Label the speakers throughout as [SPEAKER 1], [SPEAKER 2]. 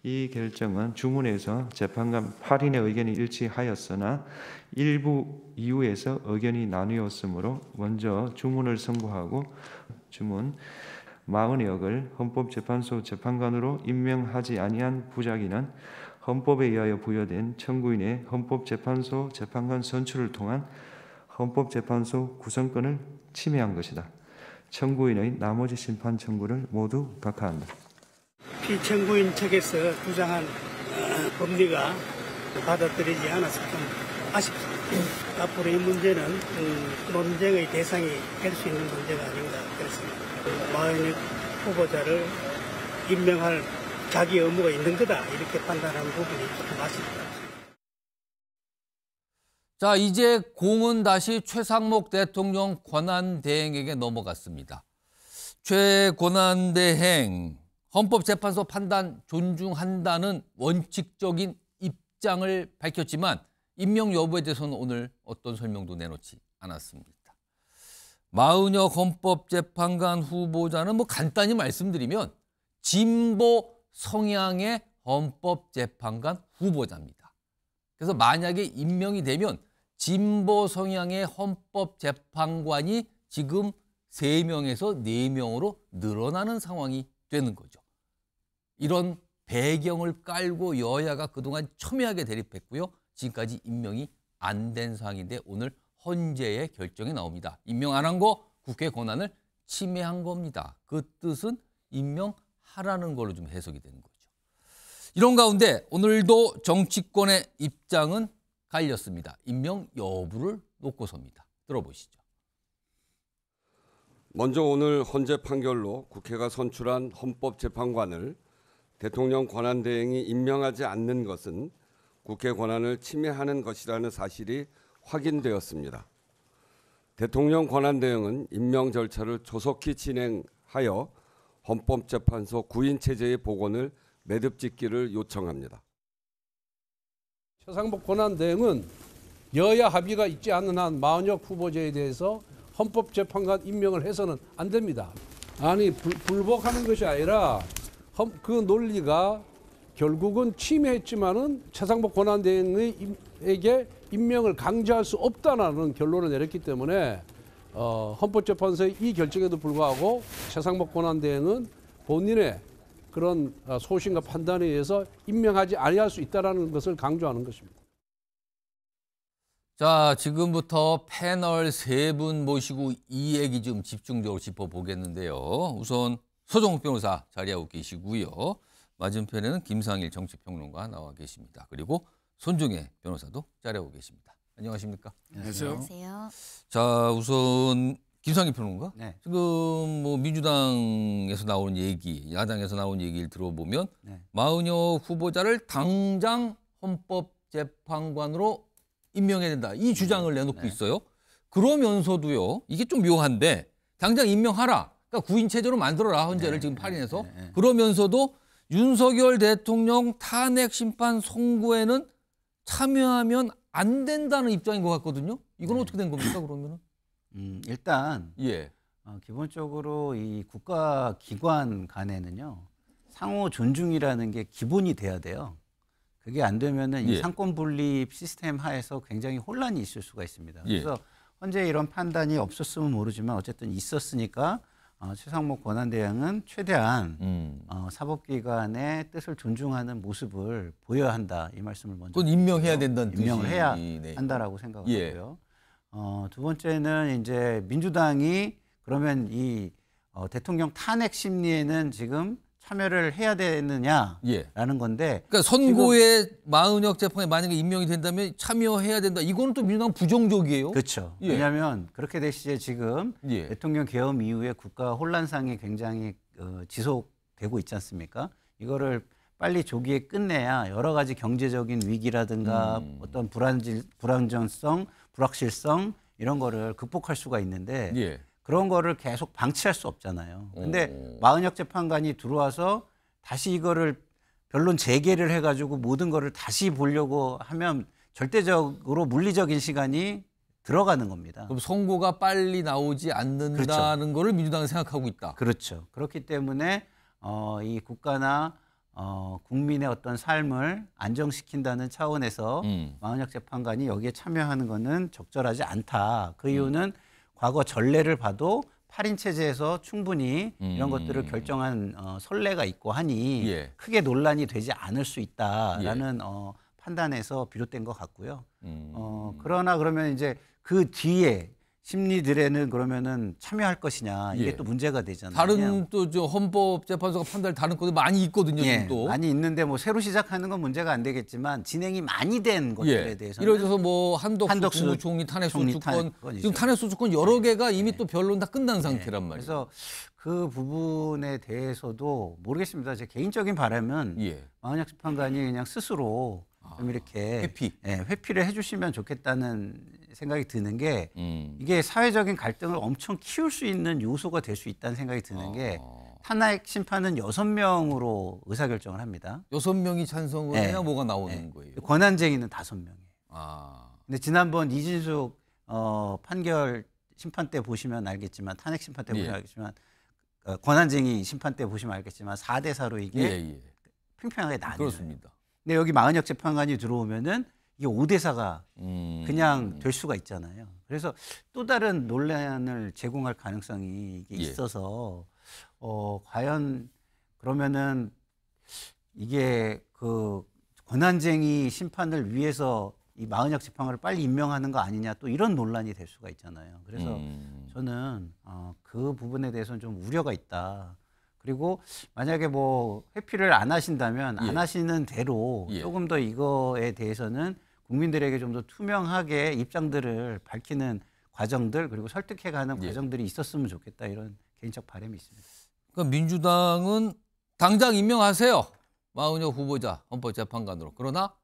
[SPEAKER 1] 이 결정은 주문에서 재판관 8인의 의견이 일치하였으나 일부 이유에서 의견이 나뉘었으므로 먼저 주문을 선고하고 주문 40억을 헌법재판소 재판관으로 임명하지 아니한 부작위는 헌법에 의하여 부여된 청구인의 헌법재판소 재판관 선출을 통한 헌법재판소 구성권을 침해한 것이다. 청구인의 나머지 심판 청구를 모두 각하한다.
[SPEAKER 2] 피청구인 측에서 주장한 법리가 받아들이지 않아서 좀 아쉽습니다. 앞으로 이 문제는 논쟁의 대상이 될 수 있는 문제가 아닌가 그렇습니다. 마흔의 후보자를 임명할 자기 의무가 있는 거다 이렇게 판단하는 부분이 좀 아쉽다.
[SPEAKER 3] 자, 이제 공은 다시 최상목 대통령 권한대행에게 넘어갔습니다. 최 권한대행 헌법재판소 판단 존중한다는 원칙적인 입장을 밝혔지만 임명 여부에 대해서는 오늘 어떤 설명도 내놓지 않았습니다. 마은혁 헌법재판관 후보자는 간단히 말씀드리면 진보 성향의 헌법재판관 후보자입니다. 그래서 만약에 임명이 되면 진보 성향의 헌법재판관이 지금 3명에서 4명으로 늘어나는 상황이 되는 거죠. 이런 배경을 깔고 여야가 그동안 첨예하게 대립했고요. 지금까지 임명이 안 된 상황인데 오늘 헌재의 결정이 나옵니다. 임명 안 한 거 국회 권한을 침해한 겁니다. 그 뜻은 임명하라는 걸로 좀 해석이 되는 거죠. 이런 가운데 오늘도 정치권의 입장은 갈렸습니다. 임명 여부를 놓고서입니다. 들어보시죠.
[SPEAKER 4] 먼저 오늘 헌재 판결로 국회가 선출한 헌법재판관을 대통령 권한대행이 임명하지 않는 것은 국회 권한을 침해하는 것이라는 사실이 확인되었습니다. 대통령 권한대행은 임명 절차를 조속히 진행하여 헌법재판소 구인체제의 복원을 매듭짓기를 요청합니다.
[SPEAKER 5] 최상목 권한대행은 여야 합의가 있지 않는 한 마은혁 후보자에 대해서 헌법재판관 임명을 해서는 안 됩니다. 아니 불복하는 것이 아니라 그 논리가 결국은 침해했지만은 최상목 권한대행에게 임명을 강제할 수 없다는 결론을 내렸기 때문에 헌법재판소의 이 결정에도 불구하고 최상목 권한대행은 본인의 그런 소신과 판단에 의해서 임명하지 아니할 수 있다는 것을 강조하는 것입니다.
[SPEAKER 3] 자, 지금부터 패널 3분 모시고 이 얘기 좀 집중적으로 짚어보겠는데요. 우선 서정욱 변호사 자리하고 계시고요. 맞은편에는 김상일 정치평론가 나와 계십니다. 그리고 손중혜 변호사도 자리하고 계십니다. 안녕하십니까?
[SPEAKER 6] 안녕하세요.
[SPEAKER 3] 자, 우선 김상일 평론가.
[SPEAKER 6] 네.
[SPEAKER 3] 지금 민주당에서 나오는 얘기, 야당에서 나오는 얘기를 들어보면 마은혁 후보자를 당장 헌법재판관으로 임명해야 된다. 이 주장을 내놓고 있어요. 그러면서도요. 이게 좀 묘한데 당장 임명하라. 그러니까 구인체제로 만들어라. 헌재를 지금 8인에서. 그러면서도 윤석열 대통령 탄핵 심판 선고에는 참여하면 안 된다는 입장인 것 같거든요. 이건 어떻게 된 겁니까, 그러면은?
[SPEAKER 6] 일단 기본적으로 이 국가기관 간에는요. 상호 존중이라는 게 기본이 돼야 돼요. 그게 안 되면은 이 상권 분립 시스템 하에서 굉장히 혼란이 있을 수가 있습니다. 그래서 현재 이런 판단이 없었으면 모르지만 어쨌든 있었으니까 최상목 권한대행은 최대한 사법기관의 뜻을 존중하는 모습을 보여야 한다. 이 말씀을 먼저.
[SPEAKER 3] 그건 임명해야 된다는 뜻이.
[SPEAKER 6] 임명을 해야 한다라고 생각하고요. 두 번째는 이제 민주당이 그러면 이 대통령 탄핵 심리에는 지금 참여를 해야 되느냐라는 건데.
[SPEAKER 3] 그러니까 선고에 마은혁 재판에 만약에 임명이 된다면 참여해야 된다. 이거는 또 민주당 부정적이에요.
[SPEAKER 6] 그렇죠. 왜냐하면 그렇게 될 시에 지금 대통령 계엄 이후에 국가 혼란상이 굉장히 지속되고 있지 않습니까? 이거를 빨리 조기에 끝내야 여러 가지 경제적인 위기라든가 어떤 불안정성, 불확실성 이런 거를 극복할 수가 있는데 그런 거를 계속 방치할 수 없잖아요. 근데 마은혁 재판관이 들어와서 다시 이거를 변론 재개를 해가지고 모든 거를 다시 보려고 하면 절대적으로 물리적인 시간이 들어가는 겁니다.
[SPEAKER 3] 그럼 선고가 빨리 나오지 않는다는 거를 민주당은 생각하고 있다.
[SPEAKER 6] 그렇죠. 그렇기 때문에 이 국가나 국민의 어떤 삶을 안정시킨다는 차원에서
[SPEAKER 3] 음.
[SPEAKER 6] 마은혁 재판관이 여기에 참여하는 것은 적절하지 않다. 그 이유는 과거 전례를 봐도 8인 체제에서 충분히 이런 것들을 결정한 선례가 있고 하니
[SPEAKER 3] 예.
[SPEAKER 6] 크게 논란이 되지 않을 수 있다라는 판단에서 비롯된 것 같고요. 그러나 그러면 이제 그 뒤에 심리들에는 그러면은 참여할 것이냐 이게
[SPEAKER 3] 예.
[SPEAKER 6] 또 문제가 되잖아요.
[SPEAKER 3] 다른 또 저 헌법재판소가 판단할 다른 것도 많이 있거든요.
[SPEAKER 6] 예,
[SPEAKER 3] 지금 또.
[SPEAKER 6] 많이 있는데 뭐 새로 시작하는 건 문제가 안 되겠지만 진행이 많이 된 것들에
[SPEAKER 3] 예.
[SPEAKER 6] 대해서는
[SPEAKER 3] 예를 들어서 뭐 한덕수 국무총리
[SPEAKER 6] 총리
[SPEAKER 3] 탄핵소추권
[SPEAKER 6] 탄핵권이죠.
[SPEAKER 3] 지금 탄핵소추권 여러 개가 이미 또 변론 다 끝난 상태란 말이에요.
[SPEAKER 6] 그래서 그 부분에 대해서도 모르겠습니다. 제 개인적인 바람은
[SPEAKER 3] 예.
[SPEAKER 6] 마은혁 재판관이 그냥 스스로 좀 이렇게
[SPEAKER 3] 회피.
[SPEAKER 6] 회피를 해주시면 좋겠다는 생각이 드는 게
[SPEAKER 3] 음.
[SPEAKER 6] 이게 사회적인 갈등을 엄청 키울 수 있는 요소가 될 수 있다는 생각이 드는 게 탄핵 심판은 6명으로 의사결정을 합니다.
[SPEAKER 3] 6명이 찬성을 해야
[SPEAKER 6] 네.
[SPEAKER 3] 뭐가 나오는 거예요.
[SPEAKER 6] 권한쟁의는 5명이에요.
[SPEAKER 3] 아.
[SPEAKER 6] 근데 지난번 이진숙 판결 심판 때 보시면 알겠지만 탄핵 심판 때
[SPEAKER 3] 예.
[SPEAKER 6] 보시면 알겠지만 권한쟁의 심판 때 보시면 알겠지만 4대 4로 이게
[SPEAKER 3] 예.
[SPEAKER 6] 팽팽하게 나뉘어요.
[SPEAKER 3] 그렇습니다.
[SPEAKER 6] 근데 여기 마은혁 재판관이 들어오면은 이게 5대 4가 그냥 될 수가 있잖아요. 그래서 또 다른 논란을 제공할 가능성이 이게
[SPEAKER 3] 예.
[SPEAKER 6] 있어서 과연 그러면은 이게 그 권한쟁의 심판을 위해서 이 마은혁 재판관을 빨리 임명하는 거 아니냐 또 이런 논란이 될 수가 있잖아요. 그래서 저는 그 부분에 대해서는 좀 우려가 있다. 그리고 만약에 뭐 회피를 안 하신다면
[SPEAKER 3] 예.
[SPEAKER 6] 안 하시는 대로
[SPEAKER 3] 예.
[SPEAKER 6] 조금 더 이거에 대해서는 국민들에게 좀 더 투명하게 입장들을 밝히는 과정들 그리고 설득해가는
[SPEAKER 3] 예.
[SPEAKER 6] 과정들이 있었으면 좋겠다 이런 개인적 바람이 있습니다.
[SPEAKER 3] 그러니까 민주당은 당장 임명하세요. 마은혁 후보자 헌법재판관으로. 그러나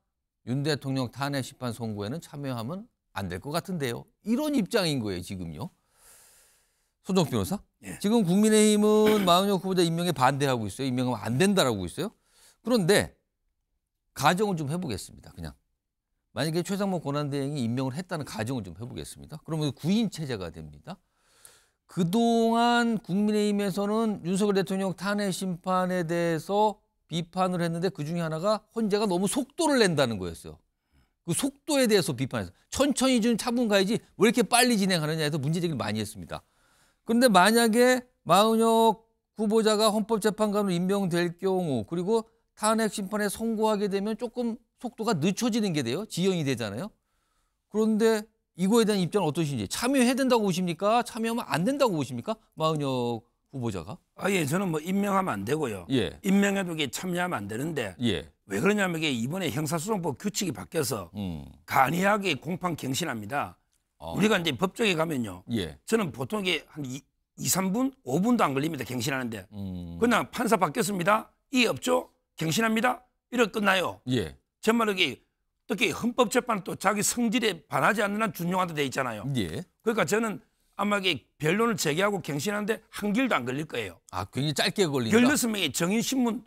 [SPEAKER 3] 윤 대통령 탄핵 심판 선고에는 참여하면 안 될 것 같은데요. 이런 입장인 거예요, 지금요. 손정욱 변호사?
[SPEAKER 7] 예.
[SPEAKER 3] 지금 국민의힘은 마은혁 후보자 임명에 반대하고 있어요. 임명하면 안 된다라고 있어요. 그런데 가정을 좀 해보겠습니다. 그냥. 만약에 최상목 권한대행이 임명을 했다는 가정을 좀 해보겠습니다. 그러면 구인 체제가 됩니다. 그동안 국민의힘에서는 윤석열 대통령 탄핵 심판에 대해서 비판을 했는데 그중에 하나가 헌재가 너무 속도를 낸다는 거였어요. 그 속도에 대해서 비판했어요. 천천히 좀 차분 가야지 왜 이렇게 빨리 진행하느냐에 대해서 문제제기를 많이 했습니다. 그런데 만약에 마은혁 후보자가 헌법재판관으로 임명될 경우 그리고 탄핵 심판에 선고하게 되면 조금 속도가 늦춰지는 게 돼요. 지연이 되잖아요. 그런데 이거에 대한 입장은 어떠신지 참여해야 된다고 보십니까? 참여하면 안 된다고 보십니까? 마은혁 후보자가?
[SPEAKER 7] 예, 저는 뭐 임명하면 안 되고요.
[SPEAKER 3] 예.
[SPEAKER 7] 임명해도 이게 참여하면 안 되는데
[SPEAKER 3] 예.
[SPEAKER 7] 왜 그러냐면 이게 이번에 형사소송법 규칙이 바뀌어서 간이하게 공판 갱신합니다. 우리가 이제 법정에 가면요.
[SPEAKER 3] 예.
[SPEAKER 7] 저는 보통 이게 한 2, 3분, 5분도 안 걸립니다. 갱신하는데. 그냥 판사 바뀌었습니다. 이해 없죠? 갱신합니다. 이렇게 끝나요.
[SPEAKER 3] 예.
[SPEAKER 7] 정말 이게 특히 헌법재판은 또 자기 성질에 반하지 않는 한 준용한다 돼 있잖아요.
[SPEAKER 3] 예.
[SPEAKER 7] 그러니까 저는 아마 이게 변론을 재개하고 갱신하는데 한 길도 안 걸릴 거예요.
[SPEAKER 3] 아, 굉장히 짧게 걸린다.
[SPEAKER 7] 16명의 정인신문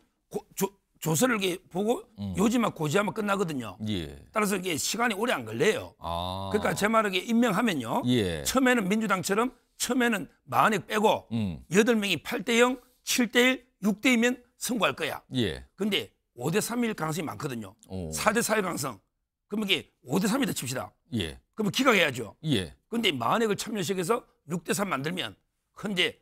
[SPEAKER 7] 조서를 이렇게 보고 요지만 고지하면 끝나거든요.
[SPEAKER 3] 예.
[SPEAKER 7] 따라서 이게 시간이 오래 안 걸려요.
[SPEAKER 3] 아.
[SPEAKER 7] 그러니까 제 말에 임명하면요.
[SPEAKER 3] 예.
[SPEAKER 7] 처음에는 민주당처럼 처음에는 마은혁 빼고 8명이 8대0, 7대1, 6대2면 선고할 거야.
[SPEAKER 3] 예.
[SPEAKER 7] 근데 5대3일 가능성이 많거든요.
[SPEAKER 3] 오.
[SPEAKER 7] 4대4일 가능성. 그러면 이게 5대3이다 칩시다.
[SPEAKER 3] 예.
[SPEAKER 7] 그러면 기각해야죠.
[SPEAKER 3] 예.
[SPEAKER 7] 근데 마은혁을 참여시켜서 6대3 만들면 현재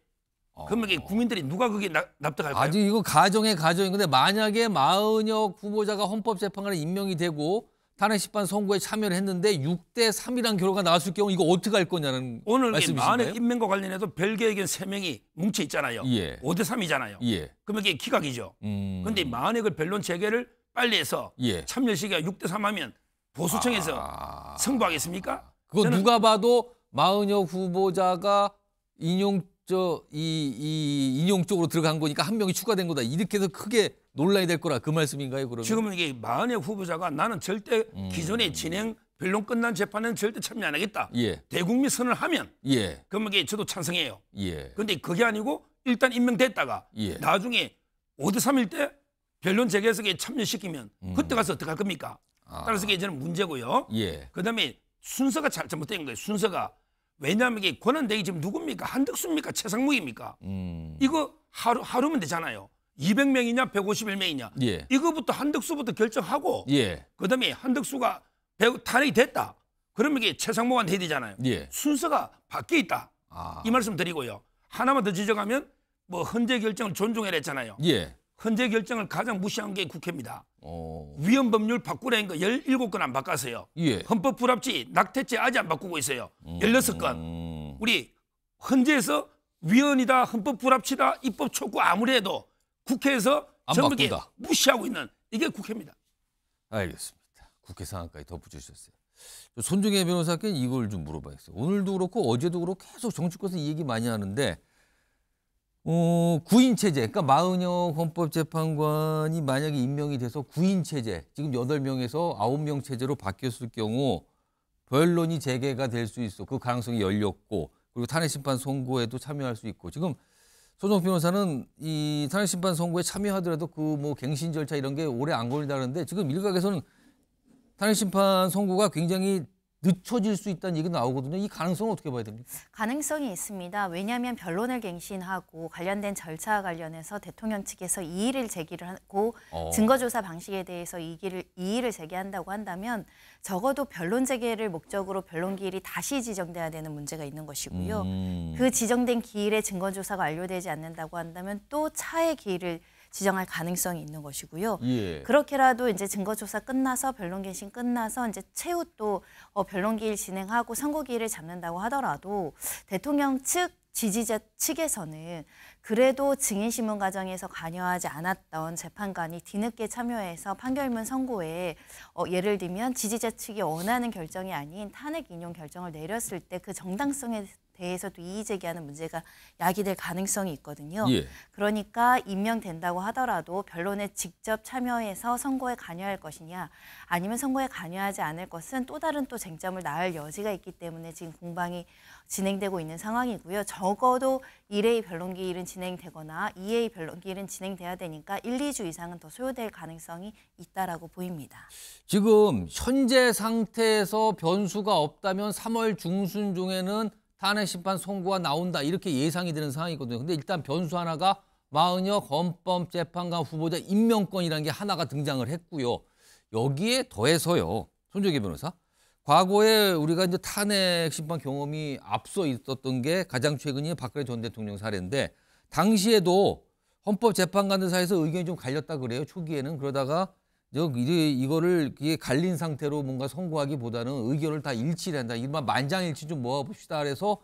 [SPEAKER 7] 그러면 이게 국민들이 누가 그게 납득할까요?
[SPEAKER 3] 아직 이거 가정의 가정인 건데 만약에 마은혁 후보자가 헌법재판관에 임명이 되고 탄핵 심판 선고에 참여를 했는데 6대3이라는 결과가 나왔을 경우 이거 어떻게 할 거냐는
[SPEAKER 7] 오늘
[SPEAKER 3] 말씀이신가요?
[SPEAKER 7] 마은혁 임명과 관련해도 별개의 의견 3명이 뭉쳐 있잖아요.
[SPEAKER 3] 예.
[SPEAKER 7] 5대3이잖아요.
[SPEAKER 3] 예.
[SPEAKER 7] 그러면 이게 기각이죠. 근데 마은혁을 변론 재개를 빨리 해서
[SPEAKER 3] 예.
[SPEAKER 7] 참여시기가 6대3 하면 보수청에서 선고하겠습니까?
[SPEAKER 3] 그거
[SPEAKER 7] 저는
[SPEAKER 3] 누가 봐도 마은혁 후보자가 인용 쪽으로 들어간 거니까 한 명이 추가된 거다. 이렇게 해서 크게 논란이 될 거라 그 말씀인가요? 그러면
[SPEAKER 7] 지금은 이게 마은혁 후보자가 나는 절대 기존에 진행 변론 끝난 재판은 절대 참여 안 하겠다.
[SPEAKER 3] 예.
[SPEAKER 7] 대국민 선언을 하면
[SPEAKER 3] 예.
[SPEAKER 7] 그러면 이게 저도 찬성해요.
[SPEAKER 3] 예.
[SPEAKER 7] 그런데 그게 아니고 일단 임명됐다가
[SPEAKER 3] 예.
[SPEAKER 7] 나중에 5대3일 때 변론 재개해서 참여시키면 그때 가서 어떡할 겁니까? 따라서 이게 저는 문제고요.
[SPEAKER 3] 예.
[SPEAKER 7] 그다음에 순서가 잘못된 거예요. 순서가. 왜냐하면 이게 권한대행이 지금 누굽니까? 한덕수입니까? 최상무입니까? 이거 하루면 되잖아요. 200명이냐 151명이냐
[SPEAKER 3] 예.
[SPEAKER 7] 이거부터 한덕수부터 결정하고
[SPEAKER 3] 예.
[SPEAKER 7] 그다음에 한덕수가 탄핵이 됐다. 그러면 이게 최상목한 해야 되잖아요.
[SPEAKER 3] 예.
[SPEAKER 7] 순서가 바뀌어 있다.
[SPEAKER 3] 아.
[SPEAKER 7] 이 말씀 드리고요. 하나만 더 지적하면 뭐 헌재 결정을 존중해라 했잖아요.
[SPEAKER 3] 예.
[SPEAKER 7] 헌재 결정을 가장 무시한 게 국회입니다.
[SPEAKER 3] 어.
[SPEAKER 7] 위헌 법률 바꾸라는 거 17건 안 바꿨어요.
[SPEAKER 3] 예.
[SPEAKER 7] 헌법 불합치 낙태죄 아직 안 바꾸고 있어요. 16건. 우리 헌재에서 위헌이다, 헌법 불합치다, 입법 촉구 아무리 해도 국회에서
[SPEAKER 3] 안
[SPEAKER 7] 전부 게
[SPEAKER 3] 바꾼다.
[SPEAKER 7] 무시하고 있는 이게 국회입니다.
[SPEAKER 3] 알겠습니다. 국회 상황까지 덧붙여주셨어요. 손중혜 변호사께 이걸 좀 물어봐야겠어요. 오늘도 그렇고 어제도 그렇고 계속 정치권에서 이 얘기 많이 하는데 구인 체제, 그러니까 마은혁 헌법재판관이 만약에 임명이 돼서 구인 체제, 지금 8명에서 9명 체제로 바뀌었을 경우 변론이 재개가 될 수 있어. 그 가능성이 열렸고 그리고 탄핵심판 선고에도 참여할 수 있고 지금 손정욱 변호사는 이 탄핵심판 선고에 참여하더라도 그 뭐 갱신 절차 이런 게 오래 안 걸린다는데 지금 일각에서는 탄핵심판 선고가 굉장히 늦춰질 수 있다는 얘기 나오거든요. 이 가능성은 어떻게 봐야 됩니까?
[SPEAKER 8] 가능성이 있습니다. 왜냐하면 변론을 갱신하고 관련된 절차와 관련해서 대통령 측에서 이의를 제기를 하고 증거조사 방식에 대해서 이의를 제기한다고 한다면 적어도 변론 재개를 목적으로 변론 기일이 다시 지정돼야 되는 문제가 있는 것이고요. 그 지정된 기일에 증거조사가 완료되지 않는다고 한다면 또 차의 기일을 지정할 가능성이 있는 것이고요.
[SPEAKER 3] 예.
[SPEAKER 8] 그렇게라도 이제 증거조사 끝나서 변론갱신 끝나서 이제 최후 또 변론기일 진행하고 선고기일을 잡는다고 하더라도 대통령 측 지지자 측에서는 그래도 증인신문 과정에서 관여하지 않았던 재판관이 뒤늦게 참여해서 판결문 선고에 예를 들면 지지자 측이 원하는 결정이 아닌 탄핵 인용 결정을 내렸을 때 그 정당성에 대해서도 이의 제기하는 문제가 야기될 가능성이 있거든요.
[SPEAKER 3] 예.
[SPEAKER 8] 그러니까 임명된다고 하더라도 변론에 직접 참여해서 선고에 관여할 것이냐 아니면 선고에 관여하지 않을 것은 또 다른 또 쟁점을 낳을 여지가 있기 때문에 지금 공방이 진행되고 있는 상황이고요. 적어도 1회 변론기일은 진행되거나 2회 변론기일은 진행돼야 되니까 1, 2주 이상은 더 소요될 가능성이 있다라고 보입니다.
[SPEAKER 3] 지금 현재 상태에서 변수가 없다면 3월 중순 중에는 탄핵심판 선고가 나온다 이렇게 예상이 되는 상황이거든요. 근데 일단 변수 하나가 마은혁 헌법재판관 후보자 임명권이라는 게 하나가 등장을 했고요. 여기에 더해서요. 손정혜 변호사. 과거에 우리가 이제 탄핵심판 경험이 앞서 있었던 게 가장 최근이 박근혜 전 대통령 사례인데 당시에도 헌법재판관들 사이에서 의견이 좀 갈렸다 그래요. 초기에는. 그러다가 이거를 갈린 상태로 뭔가 선고하기보다는 의견을 다 일치를 한다. 이른바 만장일치 좀 모아봅시다. 그래서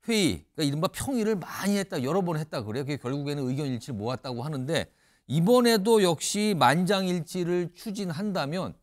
[SPEAKER 3] 회의, 그러니까 이른바 평의를 많이 했다. 여러 번 했다 그래요. 그게 결국에는 의견 일치를 모았다고 하는데 이번에도 역시 만장일치를 추진한다면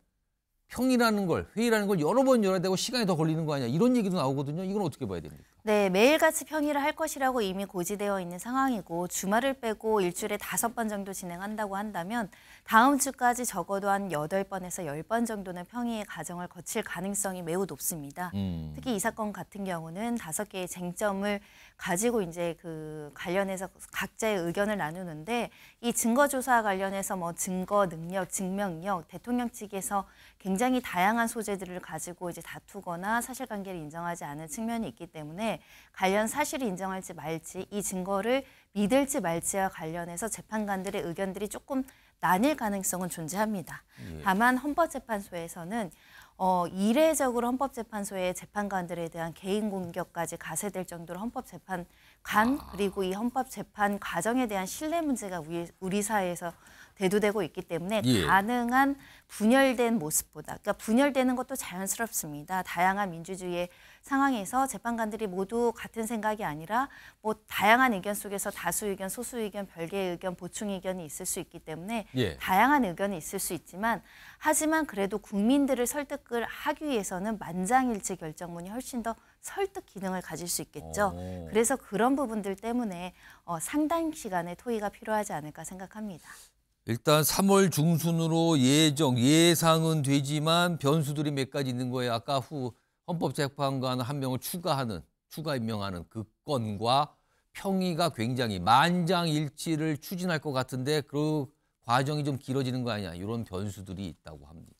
[SPEAKER 3] 평이라는 걸, 회의라는 걸 여러 번 열어야 되고 시간이 더 걸리는 거 아니야. 이런 얘기도 나오거든요. 이건 어떻게 봐야 됩니까?
[SPEAKER 8] 네, 매일같이 평의를 할 것이라고 이미 고지되어 있는 상황이고 주말을 빼고 일주일에 5번 정도 진행한다고 한다면 다음 주까지 적어도 한 8번에서 10번 정도는 평의의 과정을 거칠 가능성이 매우 높습니다. 특히 이 사건 같은 경우는 5개의 쟁점을 가지고 이제 그 관련해서 각자의 의견을 나누는데 이 증거조사와 관련해서 뭐 증거 능력, 증명력, 대통령 측에서 굉장히 다양한 소재들을 가지고 이제 다투거나 사실관계를 인정하지 않은 측면이 있기 때문에 관련 사실을 인정할지 말지 이 증거를 믿을지 말지와 관련해서 재판관들의 의견들이 조금 나뉠 가능성은 존재합니다. 다만 헌법재판소에서는 이례적으로 헌법재판소의 재판관들에 대한 개인 공격까지 가세될 정도로 헌법재판관 그리고 이 헌법재판 과정에 대한 신뢰 문제가 우리 사회에서 대두되고 있기 때문에 가능한 분열된 모습보다 그러니까 분열되는 것도 자연스럽습니다. 다양한 민주주의의 상황에서 재판관들이 모두 같은 생각이 아니라 뭐 다양한 의견 속에서 다수 의견, 소수 의견, 별개의 의견, 보충 의견이 있을 수 있기 때문에 다양한 의견이 있을 수 있지만 하지만 그래도 국민들을 설득을 하기 위해서는 만장일치 결정문이 훨씬 더 설득 기능을 가질 수 있겠죠. 그래서 그런 부분들 때문에 상당 시간의 토의가 필요하지 않을까 생각합니다.
[SPEAKER 3] 일단 3월 중순으로 예상은 되지만 변수들이 몇 가지 있는 거예요. 아까 헌법재판관 한 명을 추가 임명하는 그 건과 평의가 굉장히 만장일치를 추진할 것 같은데 그 과정이 좀 길어지는 거 아니냐 이런 변수들이 있다고 합니다.